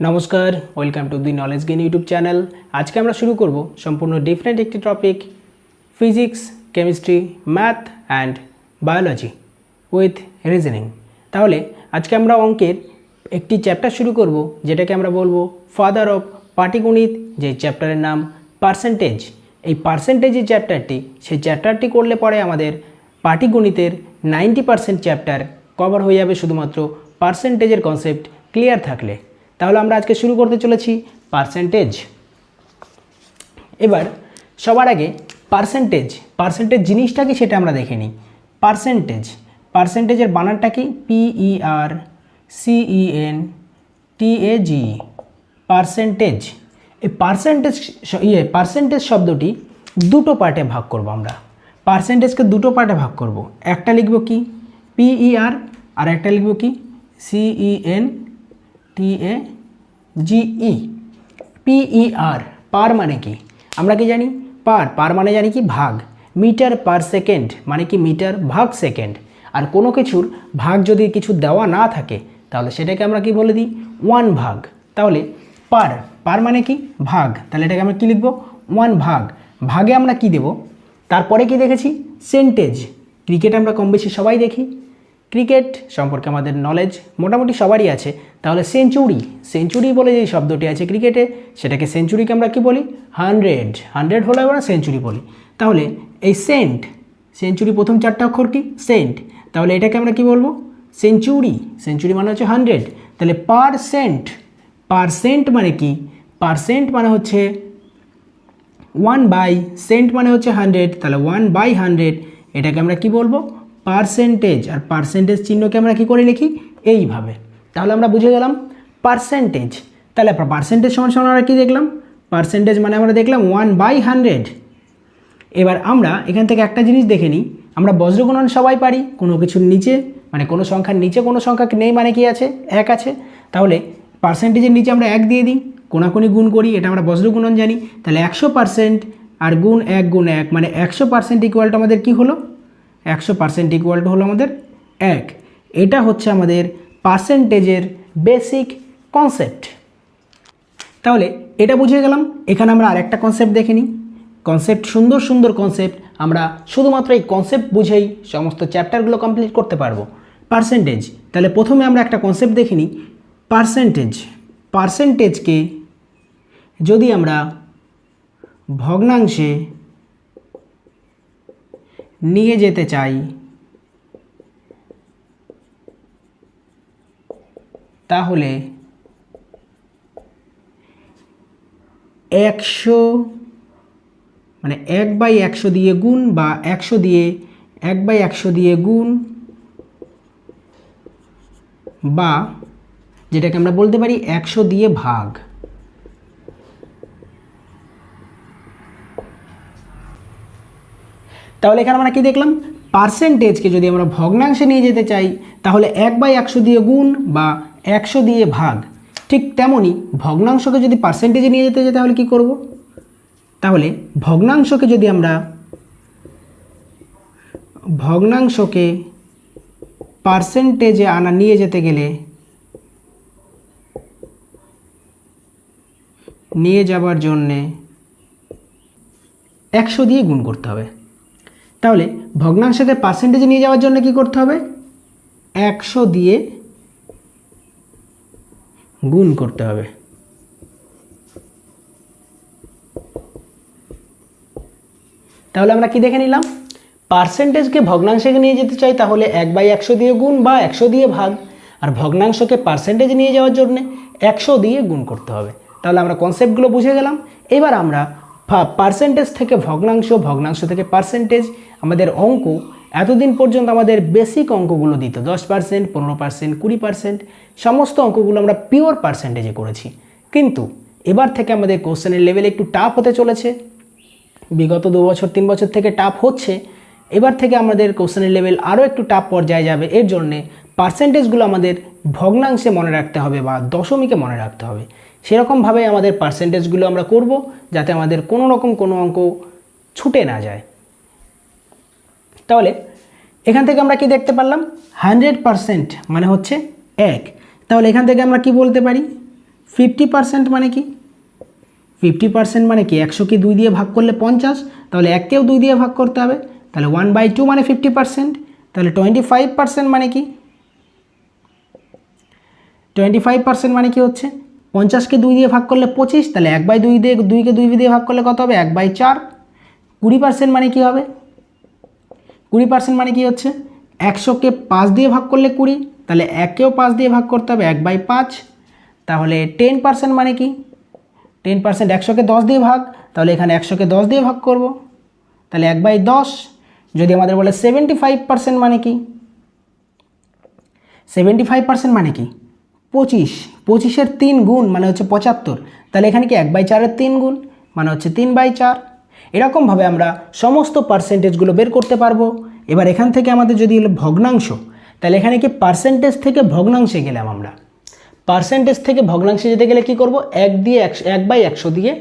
নমস্কার, welcome to the knowledge gain YouTube channel. আজকে আমরা শুরু করব সম্পূর্ণ ডিফারেন্ট একটি topic, physics, chemistry, math and biology with reasoning. তাহলে আজকে আমরা অঙ্কের একটি চ্যাপ্টার শুরু করব, যেটাকে আমরা বলবো ফাদার অফ পাটিগণিত, যে চ্যাপ্টারের নাম পার্সেন্টেজ। এই পার্সেন্টেজের চ্যাপ্টারটি, সেই চ্যাপ্টারটি করলে পরে আমাদের পাটিগণিতের 90% চ্যাপ্টার কভার হয়ে যাবে শুধুমাত্র পার্সেন্টেজের কনসেপ্ট ক্লিয়ার থাকলে। তাহলে আমরা আজকে শুরু করতে চলেছি পার্সেন্টেজ। এবার সবার আগে পার্সেন্টেজ জিনিসটা কি সেটা আমরা দেখে নিই। পার্সেন্টেজের বানানটা কি? PERCENTAG, percentage. এই পার্সেন্টেজ শব্দটি দুটো পার্টে ভাগ করব আমরা। পার্সেন্টেজকে দুটো পার্টে ভাগ করব। একটা লিখব কি PER, আর একটা লিখব কি CENTAGE। PER, পার মানে কি? আমরা কি জানি? পার মানে জানি কি ভাগ। মিটার পার সেকেন্ড মানে কি মিটার ভাগ সেকেন্ড। আর কোনো কিছুর ভাগ যদি কিছু দেওয়া না থাকে তাহলে সেটাকে আমরা কি বলে দিই? 1 ভাগ। তাহলে পার মানে কি ভাগ, তাহলে এটাকে আমরা কি লিখব? 1 ভাগ। ভাগে আমরা কি দেব? তারপরে কি দেখেছি? সেন্টেজ। ক্রিকেট আমরা কম বেশি সবাই দেখি, ক্রিকেট সম্পর্কে আমাদের নলেজ মোটামুটি সবারই আছে। তাহলে সেঞ্চুরি বলে যে শব্দটি আছে ক্রিকেটে, সেটাকে সেঞ্চুরিকে আমরা কি বলি? 100 হলে আমরা সেঞ্চুরি বলি। তাহলে এই সেঞ্চুরি প্রথম 4টা অক্ষর কি? সেন্ট। তাহলে এটাকে আমরা কি বলবো? সেঞ্চুরি মানে হচ্ছে 100। তাহলে পারসেন্ট মানে কি? পারসেন্ট মানে হচ্ছে 1/, সেন্ট মানে হচ্ছে 100, তাহলে 1/100। এটাকে আমরা কি বলবো? পার্সেন্টেজ। আর পার্সেন্টেজ চিহ্নকে আমরা কি করে লিখি? এইভাবে। তাহলে আমরা বুঝে গেলাম পার্সেন্টেজ। তাহলে পার্সেন্টেজ সমান আমরা কি দেখলাম? পার্সেন্টেজ মানে আমরা দেখলাম 1/100। এবার আমরা এখান থেকে একটা জিনিস দেখে নিই। আমরা বজ্রগুণন সবাই পারি, কোনো কিছুর নিচে মানে কোনো সংখ্যার নিচে কোনো সংখ্যা নেই মানে কি আছে? 1 আছে। তাহলে পার্সেন্টেজের নিচে আমরা 1 দিয়ে দিই, কোনাকুনি গুণ করি, এটা আমরা বজ্রগুণন জানি। তাহলে 100% আর গুণ 1 গুণ 1 মানে 100% ইকুয়ালটা আমাদের কি হলো? 100% ইকুয়াল টু হলো আমাদের 1। এটা হচ্ছে আমাদের পার্সেন্টেজের বেসিক কনসেপ্ট। তাহলে এটা বুঝে গেলাম। এখানে আমরা আরেকটা কনসেপ্ট দেখে নিই। সুন্দর কনসেপ্ট। আমরা শুধুমাত্র এই কনসেপ্ট বুঝেই সমস্ত চ্যাপ্টারগুলো কমপ্লিট করতে পারবো। পার্সেন্টেজ, তাহলে প্রথমে আমরা একটা কনসেপ্ট দেখে নিই। পার্সেন্টেজকে যদি আমরা ভগ্নাংশে নিয়ে যেতে চাই তাহলে 100 মানে 1/100 দিয়ে গুণ, বা 1/100 দিয়ে গুণ, বা যেটাকে আমরা বলতে পারি 100 দিয়ে ভাগ। তাহলে এখানে আমরা কি দেখলাম? পার্সেন্টেজকে যদি আমরা ভগ্নাংশে নিয়ে যেতে চাই তাহলে 1/100 দিয়ে গুণ বা 100 দিয়ে ভাগ। ঠিক তেমনই ভগ্নাংশকে যদি পার্সেন্টেজে নিয়ে যেতে চাই তাহলে কি করব? তাহলে ভগ্নাংশকে যদি আমরা পার্সেন্টেজে নিয়ে যেতে গেলে নিয়ে যাবার জন্যে 100 দিয়ে গুণ করতে হবে। তাহলে ভগ্নাংশকে পার্সেন্টেজে নিয়ে যাওয়ার জন্য কি করতে হবে? 100 দিয়ে গুণ করতে হবে। তাহলে আমরা কি দেখে নিলাম? পার্সেন্টেজকে ভগ্নাংশে নিয়ে যেতে চাই তাহলে 1/100 দিয়ে গুণ বা 100 দিয়ে ভাগ, আর ভগ্নাংশকে পার্সেন্টেজে নিয়ে যাওয়ার জন্য 100 দিয়ে গুণ করতে হবে। তাহলে আমরা কনসেপ্টগুলো বুঝে গেলাম। এবার আমরা পার্সেন্টেজ থেকে ভগ্নাংশ থেকে পার্সেন্টেজ, আমাদের অঙ্ক এতদিন পর্যন্ত আমাদের বেসিক অঙ্কগুলো দিত 10%, 15%, 20%, সমস্ত অঙ্কগুলো আমরা পিওর পার্সেন্টেজে করেছি। কিন্তু এবার থেকে আমাদের কোশ্চেনের লেভেল একটু টাফ হতে চলেছে। বিগত 2 বছর 3 বছর থেকে টাফ হচ্ছে, এবার থেকে আমাদের কোশ্চেনের লেভেল আরও একটু টাফ পর্যায়ে যাবে। এর জন্যে পার্সেন্টেজগুলো আমাদের ভগ্নাংশে মনে রাখতে হবে বা দশমিকে মনে রাখতে হবে। সেরকমভাবে আমাদের পার্সেন্টেজগুলো আমরা করব যাতে আমাদের কোনো রকম কোনো অঙ্ক ছুটে না যায়। তাহলে এখান থেকে আমরা কি দেখতে পারলাম? 100% মানে হচ্ছে 1। তাহলে এখান থেকে আমরা কি বলতে পারি? 50% মানে কি? 50% মানে কি? 100কে 2 দিয়ে ভাগ করলে 50, তাহলে 1কেও 2 দিয়ে ভাগ করতে হবে, তাহলে 1/2 মানে 50%। তাহলে 25% মানে কি? 25% মানে কি হচ্ছে? 50কে 2 দিয়ে ভাগ করলে 25, তাহলে 1/2 দিয়ে 2কে 2 দিয়ে ভাগ করলে কত হবে? 1/4। 20% মানে কি হবে? 20% মানে কি হচ্ছে? 100কে 5 দিয়ে ভাগ করলে 20, তাহলে 1কেও 5 দিয়ে ভাগ করতে হবে, 1/5। তাহলে 10% মানে কি? 10% 100কে 10 দিয়ে ভাগ, তাহলে এখানে 100কে 10 দিয়ে ভাগ করব, তাহলে 1/10। যদি আমাদের বলে 75% মানে কি? 75% মানে কি? 25, 25-এর 3 গুণ মানে হচ্ছে 75, তাহলে এখানে কি 1/4-এর 3 গুণ মানে হচ্ছে 3/4। এরকমভাবে আমরা সমস্ত পার্সেন্টেজগুলো বের করতে পারবো। এবার এখান থেকে আমাদের যদি হলো ভগ্নাংশ, তাহলে এখানে কি পার্সেন্টেজ থেকে ভগ্নাংশে গেলাম আমরা। পার্সেন্টেজ থেকে ভগ্নাংশে যেতে গেলে কি করব? 1/100 দিয়ে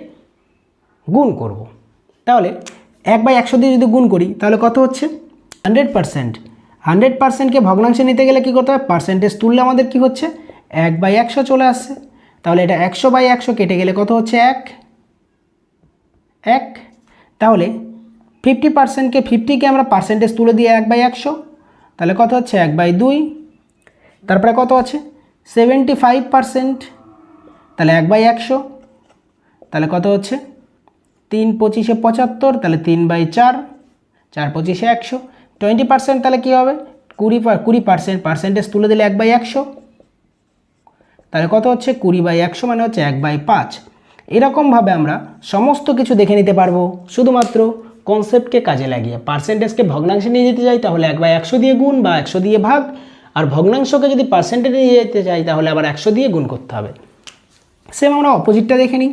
গুণ করব। তাহলে 1/100 দিয়ে যদি গুণ করি তাহলে কত হচ্ছে? 100%। 100%কে ভগ্নাংশে নিতে গেলে কি করতে হবে? পার্সেন্টেজ তুললে আমাদের কি হচ্ছে? 1/100 চলে আসছে। তাহলে এটা 100/100 কেটে গেলে কত হচ্ছে? 1। তাহলে 50%কে 50কে আমরা পার্সেন্টেজ তুলে দিয়ে 1/100, তাহলে কত হচ্ছে? 1/2। তারপরে কত আছে? 75%, তাহলে 1/100, তাহলে কত হচ্ছে? 3×25 = 75, তাহলে 3/4, 4×25 = 100। 20% তাহলে কী হবে? 20% পার্সেন্টেজ তুলে দিলে 1/100, তাহলে কত হচ্ছে? 20/100 মানে হচ্ছে 1/5। এরকমভাবে আমরা সমস্ত কিছু দেখে নিতে পারবো শুধুমাত্র কনসেপ্টকে কাজে লাগিয়ে। পার্সেন্টেজকে ভগ্নাংশে নিয়ে যেতে চাই তাহলে 1/100 দিয়ে গুণ বা 100 দিয়ে ভাগ, আর ভগ্নাংশকে যদি পার্সেন্টেজে নিয়ে যেতে চাই তাহলে আবার 100 দিয়ে গুণ করতে হবে। সেম আমরা অপোজিটটা দেখে নিই।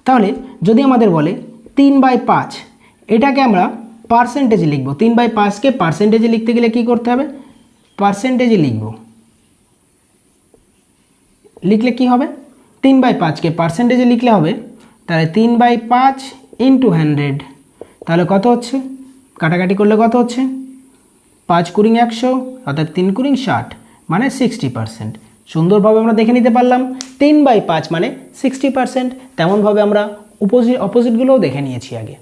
তাহলে যদি আমাদের বলে 3/5, এটাকে আমরা পার্সেন্টেজে লিখব। 3/5কে পার্সেন্টেজে লিখতে গেলে কি করতে হবে? পার্সেন্টেজে লিখব। লিখলে কি হবে? 3/5কে পার্সেন্টেজে লিখলে হবে, তাহলে 3/5 × 100, তাহলে কত হচ্ছে? কাটাকাটি করলে কত হচ্ছে? 5×20 = 100, অর্থাৎ 3×20 = 60, মানে 60%। সুন্দরভাবে আমরা দেখে নিতে পারলাম 3/5 মানে 60%। তেমনভাবে আমরা অপোজিটগুলোও দেখে নিয়েছি আগে।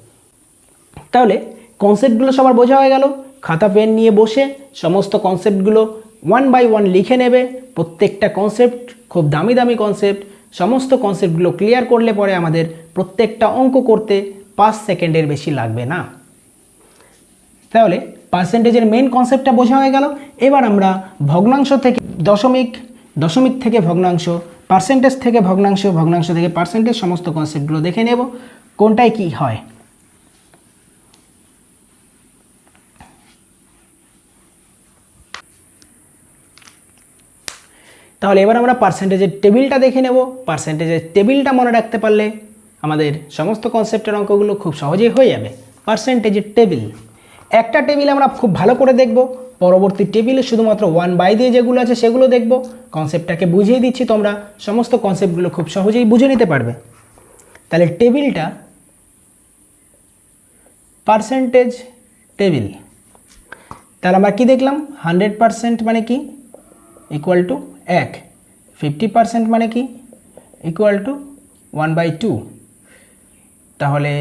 তাহলে কনসেপ্টগুলো সবার বোঝা হয়ে গেল। খাতা পেন নিয়ে বসে সমস্ত কনসেপ্টগুলো 1 by 1 লিখে নেবে। প্রত্যেকটা কনসেপ্ট খুব দামি দামি কনসেপ্ট। সমস্ত কনসেপ্টগুলো ক্লিয়ার করলে পরে আমাদের প্রত্যেকটা অঙ্ক করতে 5 সেকেন্ডের বেশি লাগবে না। তাহলে পার্সেন্টেজের মেন কনসেপ্টটা বোঝা হয়ে গেল। এবার আমরা ভগ্নাংশ থেকে দশমিক, দশমিক থেকে ভগ্নাংশ, পার্সেন্টেজ থেকে ভগ্নাংশ, ভগ্নাংশ থেকে পার্সেন্টেজ, সমস্ত কনসেপ্টগুলো দেখে নেব কোনটায় কি হয়। তাহলে এবার আমরা পার্সেন্টেজের টেবিলটা দেখে নেব। পার্সেন্টেজের টেবিলটা মনে রাখতে পারলে আমাদের সমস্ত কনসেপ্টের অঙ্কগুলো খুব সহজেই হয়ে যাবে। পার্সেন্টেজের টেবিল, একটা টেবিল আমরা খুব ভালো করে দেখব, পরবর্তী টেবিলে শুধুমাত্র 1 by দিয়ে যেগুলো আছে সেগুলো দেখব। কনসেপ্টটাকে বুঝিয়ে দিচ্ছি, তোমরা সমস্ত কনসেপ্টগুলো খুব সহজেই বুঝে নিতে পারবে। তাহলে টেবিলটা পার্সেন্টেজ টেবিল, তাহলে আমরা কি দেখলাম? 100% মানে কি? ইকুয়াল টু 1, 50% মানে কি? ইকুয়াল টু 1/2, তাহলে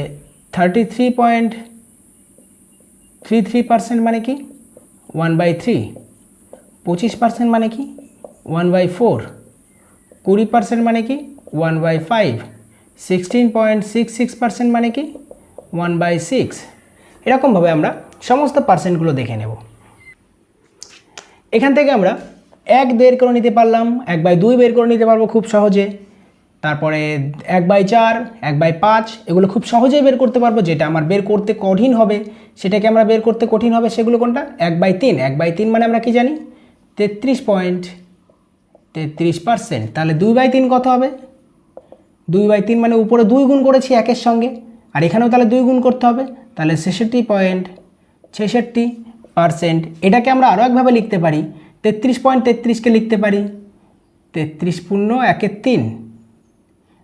33.33% মানে কি? 1/3, 25% মানে কি? 1/4, 20% মানে কি? 1/5, 16.66% মানে কি? 1/6। এরকমভাবে আমরা সমস্ত পার্সেন্টগুলো দেখে নেব। এখান থেকে আমরা 1 বের করে নিতে পারলাম, 1/2 বের করে নিতে পারবো খুব সহজে। তারপরে 1/4, 1/5 এগুলো খুব সহজেই বের করতে পারবো। যেটা আমার বের করতে কঠিন হবে সেটাকে আমরা বের করতে কঠিন হবে সেগুলো কোনটা? 1/3, 1/3 মানে আমরা কি জানি? 33.33%। তাহলে 2/3 কত হবে? 2/3 মানে উপরে 2 গুণ করেছি 1-এর সঙ্গে, আর এখানেও তাহলে 2 গুণ করতে হবে, তাহলে 66.66%। এটাকে আমরা আরও একভাবে লিখতে পারি, 33.33কে লিখতে পারি 33×1-3,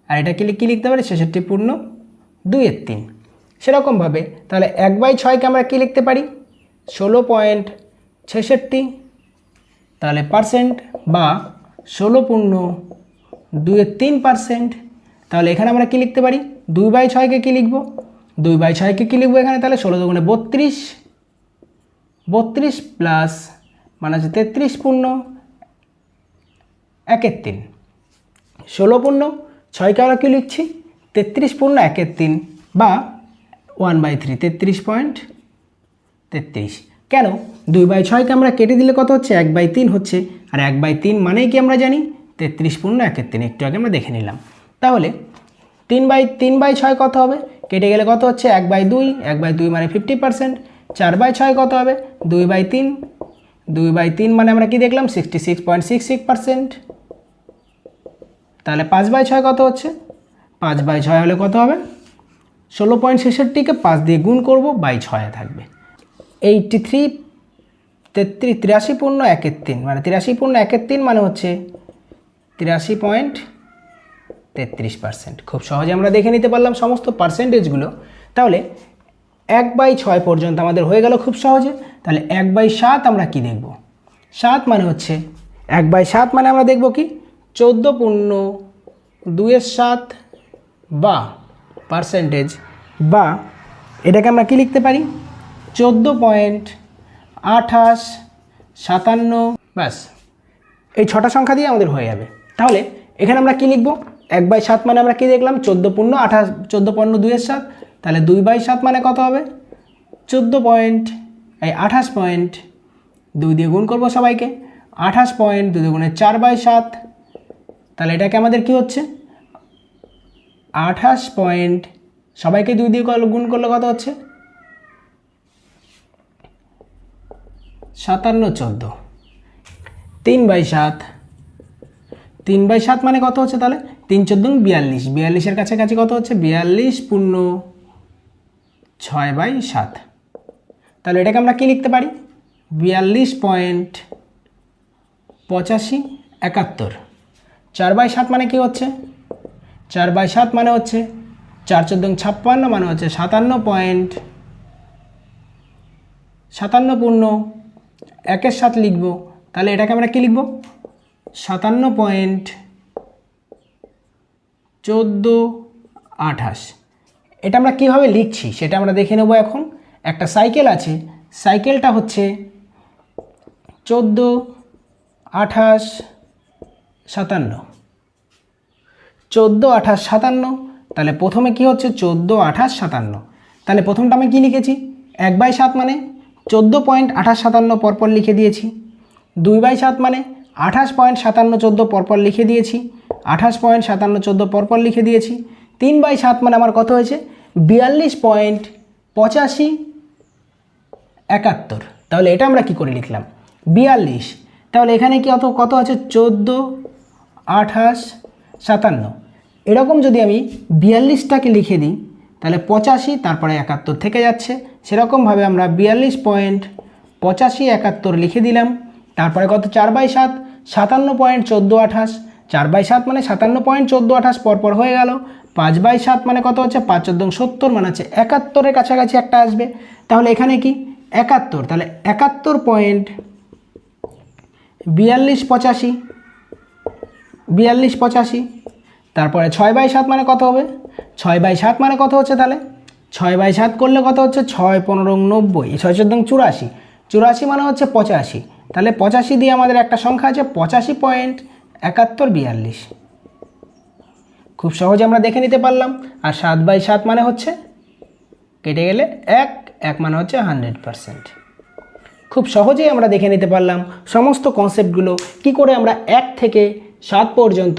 আর এটাকে কি লিখতে পারি? 66/2-3। সেরকমভাবে তাহলে 1/6কে আমরা কি লিখতে পারি? 16.66, তাহলে পার্সেন্ট বা 2.3%। তাহলে এখানে আমরা কী লিখতে পারি, 2/6কে কী লিখব, 2/6কে কী লিখবো এখানে, তাহলে 16 দুগুণে 32, 32 প্লাস মানে হচ্ছে 33 পূর্ণ 1/3, 16 পূর্ণ 6কে আমরা কী লিখছি 33 পূর্ণ 1/3 বা 1/3, 33.33। কেন 2/6কে আমরা কেটে দিলে কত হচ্ছে, 1/3 হচ্ছে, আর 1/3 মানেই কি আমরা জানি 33 পূর্ণ 1/3, একটু আগে আমরা দেখে নিলাম। তাহলে 3/6 কত হবে, কেটে গেলে কত হচ্ছে 1/2, 1/2 মানে 50%। 4/6 কত হবে 2/3, 2/3 মানে আমরা কি দেখলাম 66.66%। তাহলে 5/6 কত হচ্ছে, 5/6 হলে কত হবে 16.66কে 5 দিয়ে গুণ করব, বাই 6 থাকবে 83, 83 পূর্ণ 1/3 মানে 83 পূর্ণ 1/3 মানে হচ্ছে 83.33%। খুব সহজে আমরা দেখে নিতে পারলাম সমস্ত পার্সেন্টেজগুলো। তাহলে 1/6 পর্যন্ত আমাদের হয়ে গেল খুব সহজে। তাহলে 1/7 আমরা কি দেখব, 7 মানে হচ্ছে 1/7 মানে আমরা দেখব কি 14 পূর্ণ 2/7 বা পার্সেন্টেজ, বা এটাকে আমরা কি লিখতে পারি 14.2857। ব্যাস এই 6টা সংখ্যা দিয়ে আমাদের হয়ে যাবে। তাহলে এখানে আমরা কি লিখব, 1/7 মানে আমরা কি দেখলাম 14 পূর্ণ 2/7, তাহলে 2/7 মানে কত হবে 28.2 দিয়ে গুণ করব সবাইকে, 28.2 গুণে 4/7, তাহলে এটাকে আমাদের কি হচ্ছে 28 সবাইকে 2 দিয়ে গুণ করলে কত হচ্ছে 57.14। 3/7, 3/7 মানে কত হচ্ছে, তাহলে 3×14 42, 42-এর কাছাকাছি কত হচ্ছে 42 পূর্ণ 6/7। তাহলে এটাকে আমরা কি লিখতে পারি 42.8571। 4/7 মানে কি হচ্ছে, 4/7 মানে হচ্ছে 4×14 56 মানে হচ্ছে 57 পূর্ণ 1/7 লিখব। তাহলে এটাকে আমরা কি লিখব 57.1428। এটা আমরা কিভাবে লিখছি সেটা আমরা দেখে নেব এখন। একটা সাইকেল আছে, সাইকেলটা হচ্ছে 14, 28, 57, 14, 28, 57। তাহলে প্রথমে কি হচ্ছে 14, 28, 57। তাহলে প্রথমটা আমি কি লিখেছি 1/7 মানে 14.2857 পরপর লিখে দিয়েছি, 2/7 মানে 28.5714 পরপর লিখে দিয়েছি, 28.5714 পরপর লিখে দিয়েছি। 3/7 মানে আমার কত হয়েছে 42.8571। তাহলে এটা আমরা কি করে লিখলাম 42। তাহলে এখানে কি কত আছে 14, 28, 57। এরকম যদি আমি 42টাকে লিখে দিই তাহলে 85 তারপরে 71 থেকে যাচ্ছে, সেরকমভাবে আমরা 42.8571 লিখে দিলাম। তারপরে কত 4/7, 57.1428, 4/7 মানে 57.1428 পরপর হয়ে গেল। 5/7 মানে কত হচ্ছে 5×14 70 মানে হচ্ছে 71-এর কাছাকাছি একটা আসবে। তাহলে এখানে কি 71, তাহলে 71.4285, 4285। তারপরে 6/7 মানে কত হবে 6/7 মানে কত হচ্ছে, তাহলে 6/7 করলে কত হচ্ছে 6 15 90, 6×14 84, 84 মানে হচ্ছে 85। তাহলে 85 দিয়ে আমাদের একটা সংখ্যা আছে 85.7142। খুব সহজে আমরা দেখে নিতে পারলাম। আর 7/7 মানে হচ্ছে কেটে গেলে 1 মানে হচ্ছে 100%। খুব সহজেই আমরা দেখে নিতে পারলাম সমস্ত কনসেপ্টগুলো কি করে আমরা 1 থেকে 7 পর্যন্ত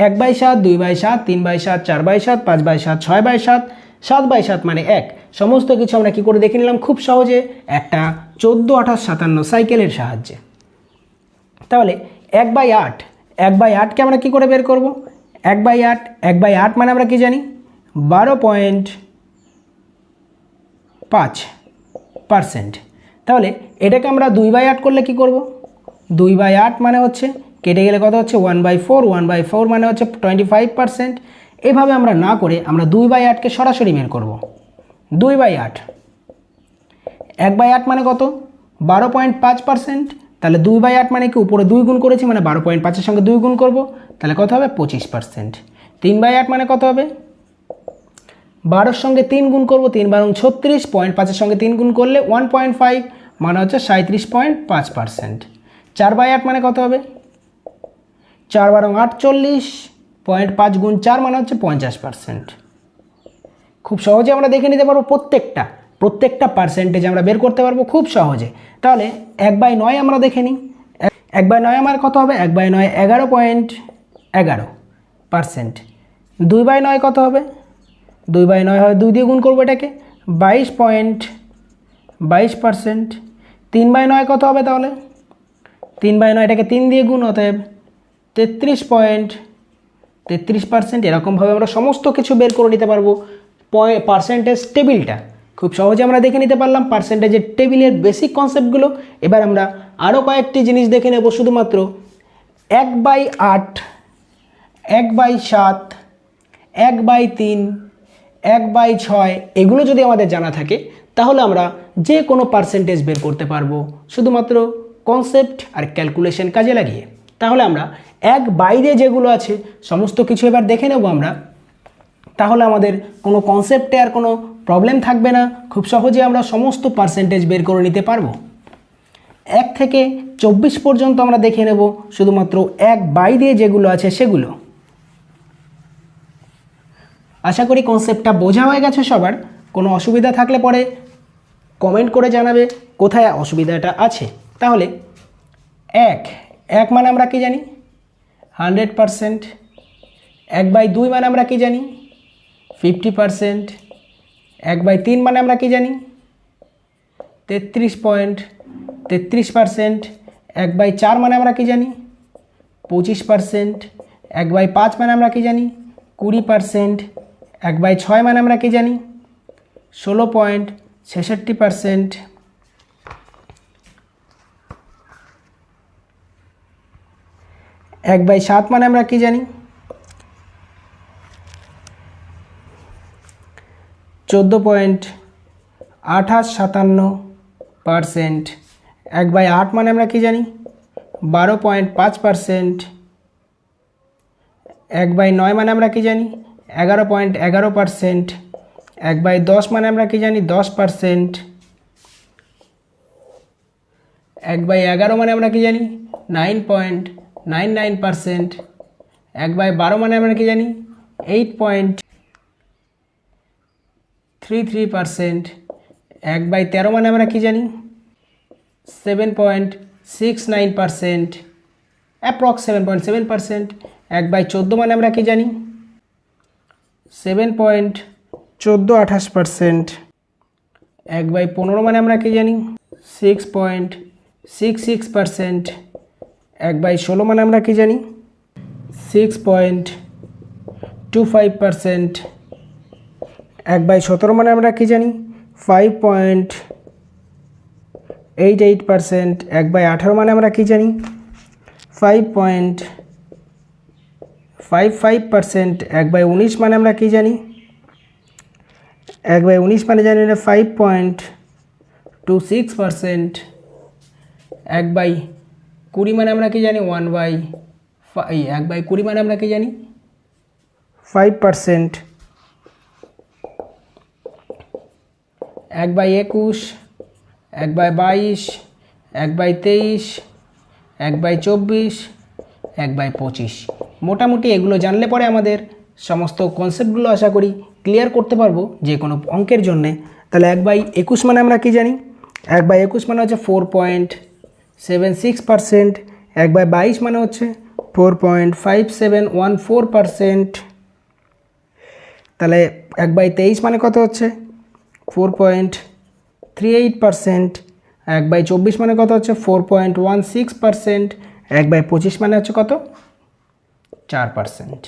1/7, 2/7, 3/7, 4/7, 5/7, 6/7, 7/7 মানে 1 সমস্ত কিছু আমরা কি করে দেখে নিলাম খুব সহজে একটা 14, 28, 57 সাইকেলের সাহায্যে। তাহলে 1/8, 1/8কে আমরা কি করে বের করব 1/8, 1/8 মানে আমরা কি জানি 12.5%। তাহলে এটাকে আমরা 2/8 করলে কি করব 2/8 মানে হচ্ছে কেটে গেলে কত হচ্ছে 1/4, 1/4 মানে হচ্ছে 25%। এভাবে আমরা না করে আমরা 2/8কে সরাসরি বের করব। 2/8, 1/8 মানে কত 12.5%। তাহলে 2/8 মানে কি উপরে 2 গুণ করেছি মানে 12.5-এর সঙ্গে 2 গুণ করব, তাহলে কত হবে 25%। 3/8 মানে কত হবে 12 সঙ্গে 3 গুণ করবো, 3 × 36, 0.5 সঙ্গে 3 গুণ করলে 1.5 মানে হচ্ছে 37.5%। 4/8 মানে কত হবে 4 × 48, 0.5 × 4 মানে হচ্ছে 50%। খুব সহজে আমরা দেখে নিতে পারবো প্রত্যেকটা পার্সেন্টেজ আমরা বের করতে পারবো খুব সহজে। তাহলে 1/9 আমরা দেখে নিই। 1/9 আমার কত হবে 1/9 11.11%। 2/9 কত হবে 2/9 হয় 2 দিয়ে গুণ করবো এটাকে 22.22%। 3/9 কত হবে তাহলে 3/9 এটাকে 3 দিয়ে গুণ অতএব 33%। এরকমভাবে আমরা সমস্ত কিছু বের করে নিতে পারবো। পার্সেন্টেজ টেবিলটা খুব সহজে আমরা দেখে নিতে পারলাম পার্সেন্টেজের টেবিলের বেসিক কনসেপ্টগুলো। এবার আমরা আরও কয়েকটি জিনিস দেখে নেব। শুধুমাত্র 1/8, 1/7, 1/3, 1/6 এগুলো যদি আমাদের জানা থাকে তাহলে আমরা যে কোনো পার্সেন্টেজ বের করতে পারবো শুধুমাত্র কনসেপ্ট আর ক্যালকুলেশন কাজে লাগিয়ে। তাহলে আমরা 1/2 যেগুলো আছে সমস্ত কিছু এবার দেখে নেব আমরা। তাহলে আমাদের কোনো কনসেপ্টে আর কোনো প্রবলেম থাকবে না, খুব সহজে আমরা সমস্ত পার্সেন্টেজ বের করে নিতে পারবো। 1 থেকে 24 পর্যন্ত আমরা দেখে নেব শুধুমাত্র 1/2 যেগুলো আছে সেগুলো। আশা করি কনসেপ্টটা বোঝা হয়ে গেছে সবার। কোনো অসুবিধা থাকলে পরে কমেন্ট করে জানাবে কোথায় অসুবিধাটা আছে। তাহলে 1 মানে আমরা কি জানি 100%। 1/2 মানে আমরা কি জানি 50%। 1/3 মানে আমরা কি জানি 33%। 1/4 মানে আমরা কি জানি 25%। 1/5 মানে আমরা কি জানি 20%। 1/6 মানে আমরা কি জানি 16.66%। 1/7 মানে আমরা কি জানি 14.2857%। 1/8 মানে আমরা কি জানি 12.5%। 1/9 মানে আমরা কি জানি 11.11%। 1/10 মানে আমরা কি জানি 10%। 1/11 মানে আমরা কি জানি 9.99%। 1/12 মানে আমরা কি জানি 8.33%। 1/13 মানে আমরা কি জানি 7.69%, অ্যাপ্রক্স 7.7%। 1/14 মানে আমরা কি জানি 7.1428%। 1/15 মানে আমরা কি জানি 6.66%। 1/16 মানে আমরা কি জানি 6.25%। 1/17 মানে আমরা কি জানি 5.88%। 1/18 মানে আমরা কি জানি 5.55%। 1/19 মানে আমরা কি জানি 1/19 মানে জানি না 5.26%। 1/20 মানে আমরা কি জানি 1/20 মানে আমরা কি জানি 5%। 1/21, 1/22, 1/23, 1/24, 1/25 মোটামুটি এগুলো জানলে পরে আমাদের সমস্ত কনসেপ্টগুলো আশা করি ক্লিয়ার করতে পারবো যে কোনো অঙ্কের জন্যে। তাহলে 1/21 মানে আমরা কি জানি 1/21 মানে হচ্ছে 4.76%। 1/22 মানে হচ্ছে 4.5714%। তাহলে 1/23 মানে কত হচ্ছে 4.38%। 1/24 মানে কত হচ্ছে 4.16%। 1/25 মানে হচ্ছে কত 4%।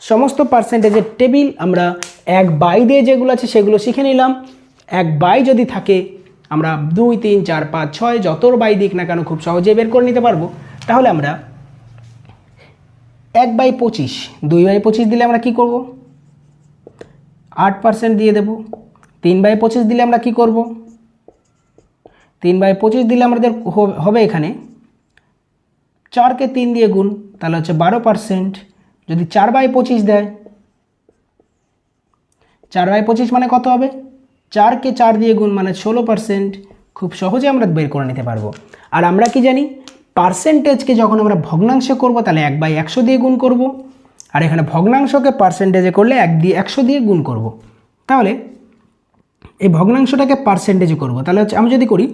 সমস্ত পার্সেন্টেজের টেবিল আমরা 1/2 যেগুলো আছে সেগুলো শিখে নিলাম। 1/2 যদি থাকে আমরা 2, 3, 4, 5, 6 যতর বাই দিক না কেন খুব সহজে বের করে নিতে পারবো। তাহলে আমরা 1/25, 2/25 দিলে আমরা কি করব 8% দিয়ে দেব। 3/25 দিলে আমরা কি করব 3/25 দিলে আমাদের হবে এখানে 4কে 3 দিয়ে গুণ তাহলে হচ্ছে 12%। যদি 4/25 দেয়, 4/25 মানে কত হবে? 4কে 4 দিয়ে গুণ মানে 16%। খুব সহজে আমরা বের করে নিতে পারবো। আর আমরা কি জানি, পার্সেন্টেজকে যখন আমরা ভগ্নাংশে করব তাহলে 1/100 দিয়ে গুণ করব, আর এখানে ভগ্নাংশকে পার্সেন্টেজে করলে 100 দিয়ে গুণ করব। তাহলে এই ভগ্নাংশটাকে পার্সেন্টেজে করব, তাহলে হচ্ছে আমি যদি করি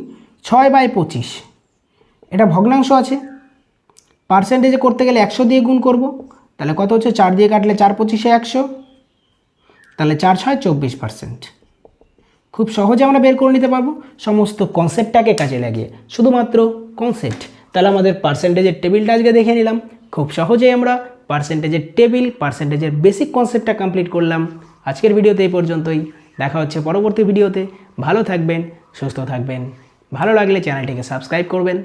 6/25, এটা ভগ্নাংশ আছে, পার্সেন্টেজে করতে গেলে 100 দিয়ে গুণ করব, তাহলে কত হচ্ছে? 4 দিয়ে কাটলে 4/25 100, তাহলে 4×6 24%। খুব সহজে আমরা বের করে নিতে পারবো সমস্ত কনসেপ্টটাকে কাজে লাগিয়ে, শুধুমাত্র কনসেপ্ট। তাহলে আমাদের পার্সেন্টেজের টেবিলটা আজকে দেখে নিলাম। খুব সহজেই আমরা পার্সেন্টেজের টেবিল, পার্সেন্টেজের বেসিক কনসেপ্টটা কমপ্লিট করলাম। আজকের ভিডিওতে এই পর্যন্তই। দেখা হচ্ছে পরবর্তী ভিডিওতে। ভালো থাকবেন, সুস্থ থাকবেন। ভালো লাগলে চ্যানেলটিকে সাবস্ক্রাইব করবেন।